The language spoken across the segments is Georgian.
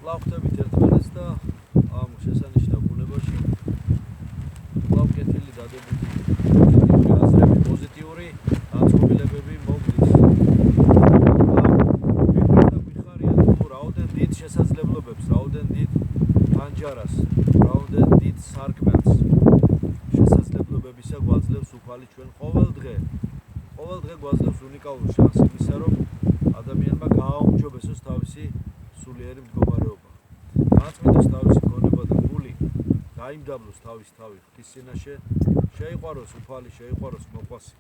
Lavtevit ertmenes da am შესანიშნავ ბუნებაში ლავკეთილი დადებითი აზრები, პოზიტიური განწყობილებები მოგდის. ვიხარია თუ რაოდენ დიდ შესაძლებლობებს, რაოდენ დიდ პანჯარას, რაოდენ დიდ სარკმელს შესაძლებლობებისა გვაძლევს უფალი ჩვენ ყოველ დღე გვაძლევს უნიკალურ შანსს იმისა, რომ ადამიანმა გააუმჯობესოს თავისი სულიერი მდგომარეობა. განწმენდოს თავისი გონება და გული, დაიმდაბლოს თავის თავი ღვთის წინაშე, შეიყვაროს უფალი, შეიყვაროს მოყვასი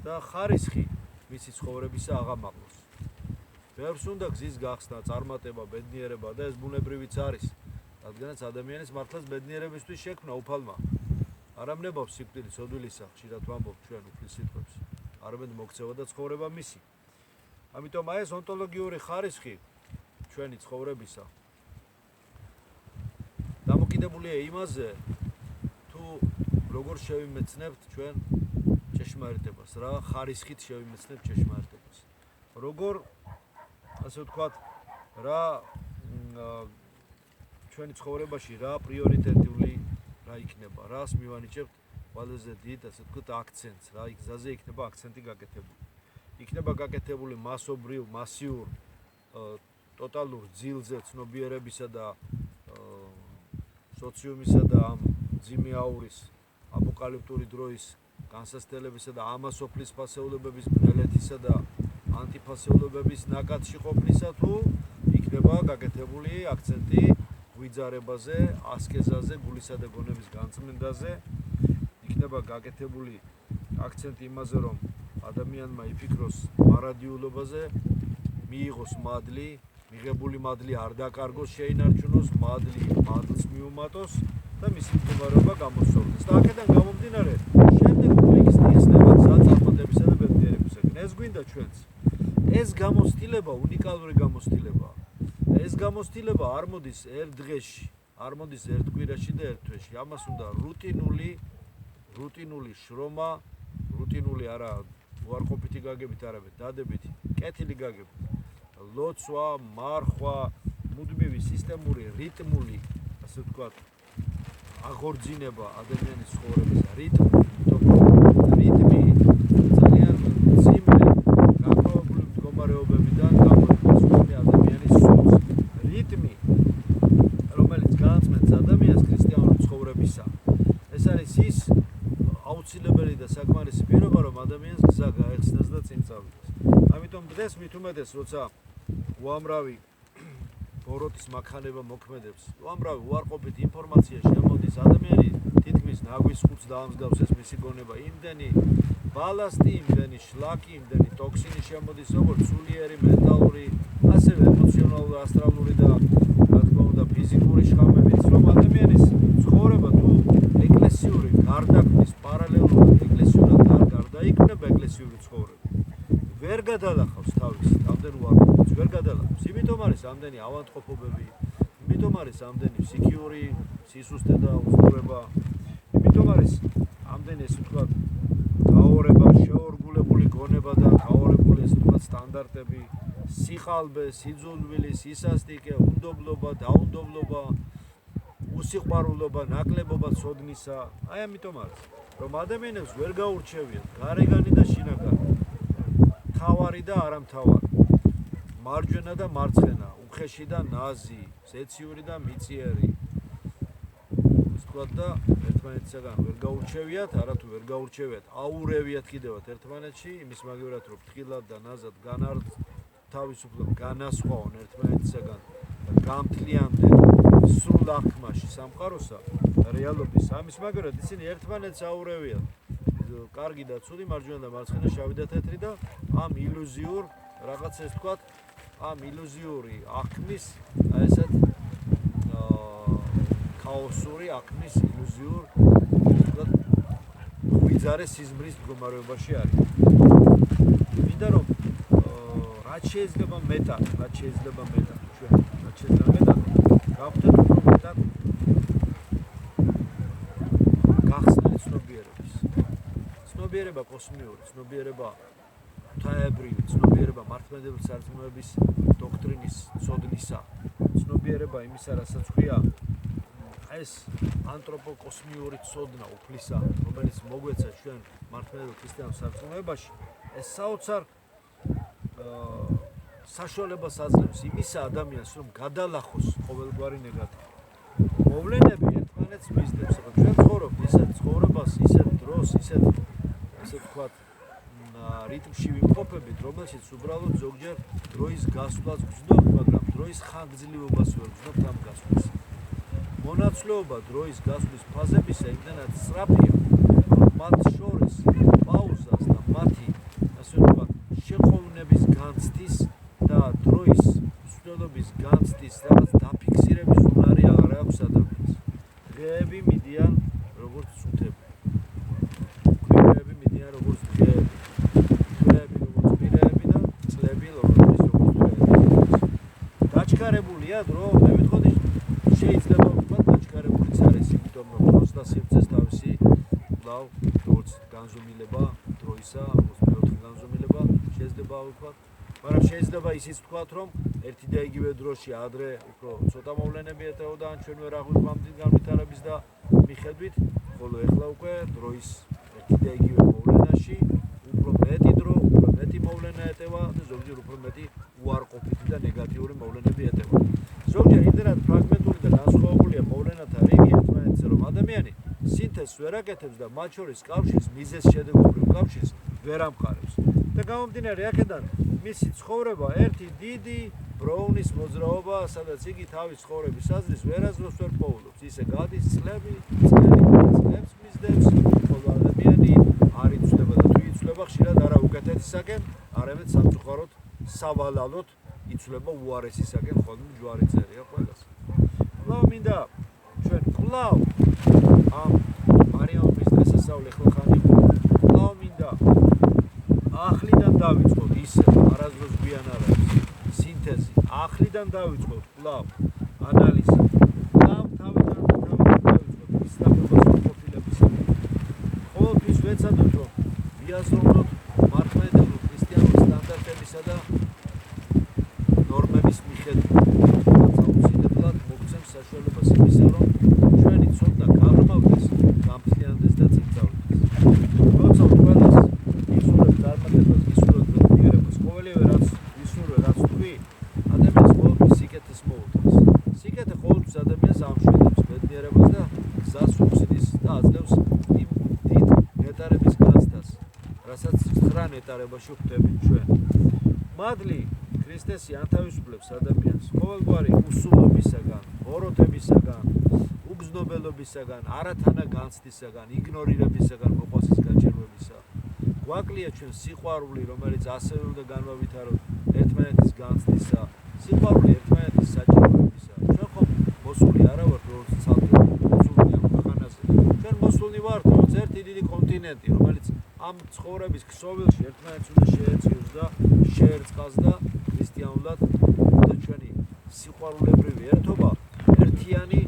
და ხარისხი მისი ცხოვრებისა აღამაღლოს. ბევრს უნდა გზის გახსნა, წარმატება, ბედნიერება და ეს ბუნებრივიც არის, რადგანაც ადამიანის მართლაც ბედნიერებისთვის შექმნა უფალმა. არ ამნებავს სიკვდილი ცოდვილისა, ხშირად ვამბობთ ჩვენ უფლის სიტყვებს, არამედ მოქცევა და ცხოვრება მისი. ამიტომ აი ეს ონტოლოგიური ხარისხი ჩვენი ცხოვრებისა დამოკიდებულია იმაზე, თუ როგორ შევიმეცნებთ ჩვენ ჭეშმარიტებას, რა ხარისხით შევიმეცნებთ ჭეშმარიტებას. როგორ, ასე ვთქვათ, რა ჩვენი ცხოვრებაში რა პრიორიტეტული რა იქნება, რას მივანიჭებთ ყველაზე დიდ, ასე ვთქვათ, აქცენტს, რა გზაზე იქნება აქცენტი გაკეთებული. იქნება გაკეთებული მასიურ ტოტალურ ძილზე ცნობიერებისა და სოციუმისა და ამ ძიმე აურის აპოკალიფტური დროის განსასწრებისა და ამასოფლის ფასეულობების ბნელეთისა და ანტიფასეულობების ნაკადში ყოფნისა, თუ იქნება გაკეთებული აქცენტი გვიძარებაზე, ასკეზაზე, გულისა და გონების განწმენდაზე, იქნება გაკეთებული აქცენტი იმაზე, რომ ადამიანმა იფიქროს მარადიულობაზე, მიიღოს მადლი, მიღებული მადლი არ დაკარგოს, შეინარჩუნოს მადლს მიუმატოს და მისი მდგომარეობა გამოსწორდეს. და აქედან გამომდინარე, შემდეგ იქნება გზა წარმატებისა და ბედნიერებისაკენ. ეს გვინდა ჩვენს. ეს გამოცდილება უნიკალური გამოცდილებაა. ეს გამოცდილება არ მოდის ერთ დღეში, არ მოდის ერთ კვირაში და ერთ თვეში. ამას უნდა რუტინული შრომა, რუტინული არა უარყოფითი გაგებით, არამედ დადებითი, კეთილი გაგებით. ლოცვა, მარხვა, მუდმივი სისტემური, რიტმული, ასე ვთქვათ, აღორძინება ადამიანის ცხოვრების რიტმი ძალიან მძიმე განსხვავებული მდგომარეობებიდან გამოიყოფს ადამიანის სულს. რიტმი, რომელიც განწმენს ადამიანს ქრისტიანული ცხოვრებისა, ეს არის ის აუცილებელი და საკმარისი პირობა, რომ ადამიანს გზა გაეხსნას და წინ წავიდეს. ამიტომ დღეს მით უმეტეს, როცა უამრავი ბოროტის მაქანება მოქმედებს, უამრავი უარყოფითი ინფორმაცია შემოდის, ადამიანი თითქმის ნაგვის ხუთს დაამსგავსეს მისი გონება, იმდენი ბალასტი, იმდენი შლაკი, იმდენი ტოქსინი შემოდის, როგორც სულიერი, მენტალური, ასევე ემოციონალური, ასტრალური და რა თქმა უნდა ფიზიკური შხამებიც, რომ ადამიანის ცხოვრება თუ ეკლესიური გარდაქმნის პარალელურად ეკლესიურად არ გარდაიქმნება ეკლესიური ცხოვრება. ვერ გადალახავს თავის ამდენ უარყოფითს, ვერ გადალახავს. იმიტომ არის ამდენი ავადმყოფობები, იმიტომ არის ამდენი ფსიქიური სისუსტე და უზრუნველობა, იმიტომ არის ამდენი, ესე ვთქვათ, გაორება, შეორგულებული გონება და გაორებული, ესე ვთქვათ, სტანდარტები, სიხალბე, სიძულვილი, სისასტიკე, უნდობლობა, დაუნდობლობა, უსიყვარულობა, ნაკლებობა ცოდნისა. აი ამიტომ არის, რომ ადამიანებს ვერ გაურჩევიათ გარეგანი და შინაგანი, თავარი და არამთავარი, მარჯვენა და მარცხენა, უხეში და ნაზი, ზეციური და მიწიერი. ვთქვათ და ერთმანეთისაგან ვერ გაურჩევიათ, არათუ ვერ გაურჩევიათ, აურევიათ კიდევაც ერთმანეთში, იმის მაგივრად, რომ ფრთხილად და ნაზად თავისუფლად განასხვაონ ერთმანეთისაგან და გამთლიანდნენ სრულ აღქმაში სამყაროსა რეალობის. ამის მაგივრად ისინი ერთმანეთს აურევიათ. კარგი და ცუდი, მარჯვენა და მარცხენა, შავი და თეთრი და ამ ილუზიურ რაღაცას ვთქვათ, ამ ილუზიური აღქმის, აი ესეთ ქაოსური აღქმის ილუზიურ, ვთქვათ, გვიძარე სიზმრის მდგომარეობაში არის. მინდა რომ რაც შეიძლება მეტად ჩვენ, რაც შეიძლება მეტად გავხდეთ უფრო მეტად გახსნილი ცნობიერების. ცნობიერება კოსმიური, ცნობიერება ღვთაებრივი, ცნობიერება მართლმადიდებელი სარწმუნოების დოქტრინის ცოდნისა, ცნობიერება მეცნიერება იმისა, რასაც ქვია ეს ანთროპოკოსმიური ცოდნა უფლისა, რომელიც მოგვეცა ჩვენ მართლმადიდებლურ ქრისტიანულ სარწმუნოებაში, ეს საოცარ საშუალებას აძლევს იმისა ადამიანს, რომ გადალახოს ყოველგვარი ნეგატივი. მოვლენები ერთმანეთს მისდევს, ხო ჩვენ ცხოვრობთ ისეთ ცხოვრებას, ისეთ დროს, ისეთ ასე ვთქვათ, რიტმში ვიმყოფებით, რომელშიც უბრალოდ ზოგჯერ დროის გასვლას გრძნობთ, მაგრამ დროის ხანგრძლივობას ვერ გრძნობთ ამ გასვლას. მონაცვლეობა დროის გასვლის ფაზებისა იმდენად სწრაფია, რომ მათ შორის პაუზას და მათი ასე ვთქვათ, შეყოვნების განცდის და დროის მსვლელობის განცდის რაღაც დაფიქსირების უნარი აღარ აქვს ადამიანს. დღეები მიდიან როგორც წუთები. კვირები მიდიან როგორც დღეები. დღეები როგორც კვირები და წლები როგორც დღეები. დაჩქარებულია დრო, მე ვიტყოდი შეიძლება ვთქვათ დაჩქარებულიც არის, იმიტომ რომ პროცესა სივრცეს თავისი კვლავ როგორც განზომილება დროისა, მეოთხე განზომილება შეიძლება ვთქვათ. მაგრამ შეიძლება ისიც ვთქვათ, რომ ერთი და იგივე დროში ადრე უფრო ცოტა მოვლენები ეტეოდა ან ჩვენ ვერ აღვიქვამთ განვითარების და მიხედვით, ხოლო ეხლა უკვე დროის ერთი და იგივე მოვლენაში უფრო მეტი დრო, უფრო მეტი მოვლენა ეტევა და ზოგჯერ უფრო მეტი უარყოფითი და ნეგატიური მოვლენები ეტევა. ზოგჯერ იმდენად ფრაგმენტული და განსხვავებულია მოვლენათა რიგი ერთმანეთზე, რომ ადამიანი სინთეზს ვერ აკეთებს და მათ შორის კავშირს, მიზეზ შედეგობრივ კავშირს ვერ ამყარებს. და გამომდინარე აქედან მისი ცხოვრება ერთი დიდი ბროუნის მოძრაობა, სადაც იგი თავის ცხოვრების აზრის ვერასდროს ვერ პოულობს. ისე გადის წლები, წლებს მისდევს, ხოლო ადამიანი არ იცვლება და თუ იცვლება, ხშირად არა უკეთესისაკენ, არამედ სამწუხაროდ სავალალოდ იცვლება უარესისაკენ, ხოლმე ჯვარი წერია ყველას. კვლავ მინდა ჩვენ კვლავ ამ მარიამის დღესასწაული ხალხანი კვლავ მინდა ახლიდან დავიწყოთ ისე არასდროს გვიან არ არის სინთეზი, ახლიდან დავიწყოთ კვლავ ანალიზი, კვლავ თავიდან დავიწყოთ ისწავლებას პროფილებისაკენ. ყოველთვის ვეცადოთ, რომ ვიაზროვნოთ მართლმადიდებლურ ქრისტიანულ სტანდარტებისა და ნორმების მიხედვით. აუცილებლად მოგცემს საშუალებას იმისა, რომ ჩვენი ცოდნა გაღრმავდეს, გამთლიანდეს და წინწავლდეს. როცა ყველას ისურვებ წარმატებას, ისურვებ ბედნიერებას, ყოველივე რაც ისურვე, რაც თქვი, ადამიანს ყოველთვის სიკეთეს მოუწევს. სიკეთე ყოველთვის ადამიანს ამშვიდებს ბედნიერებას და გზას უხსნის და აძლევს იმ დიდ ნეტარების განცდას, რასაც ცხრა ნეტარებაში ხვდებით ჩვენ. მადლი ქრისტესი ანთავისუფლებს ადამიანს ყოველგვარი უსულობისაგან, ბოროტებისაგან, უგზნობელობისაგან, არათანა განცდისაგან, იგნორირებისაგან, მოყვასის გაჭირვებისა. გვაკლია ჩვენ სიყვარული, რომელიც ასევე უნდა განვავითაროთ ერთმანეთის განცდისა, სიყვარული ერთმანეთის საჭიროებისა. ჩვენ ხომ მოსული არა ვართ, როგორც ცალკე მოსული ამ ქვეყანაზე. ჩვენ მოსული ვართ, როგორც ერთი დიდი კონტინენტი, რომელიც ამ ცხოვრების ქსოვილში ერთმანეთს უნდა შეეწიოს და შეერწყას და ქრისტიანულად და ჩვენი სიყვარულებრივი ერთობა ერთიანი,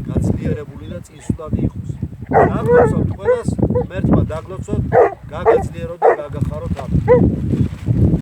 გაძლიერებული და წინსვლადი იყოს. დაგლოცოთ ყველას, მერთმა დაგლოცოთ, გაგაძლიეროთ და გაგახაროთ ამით.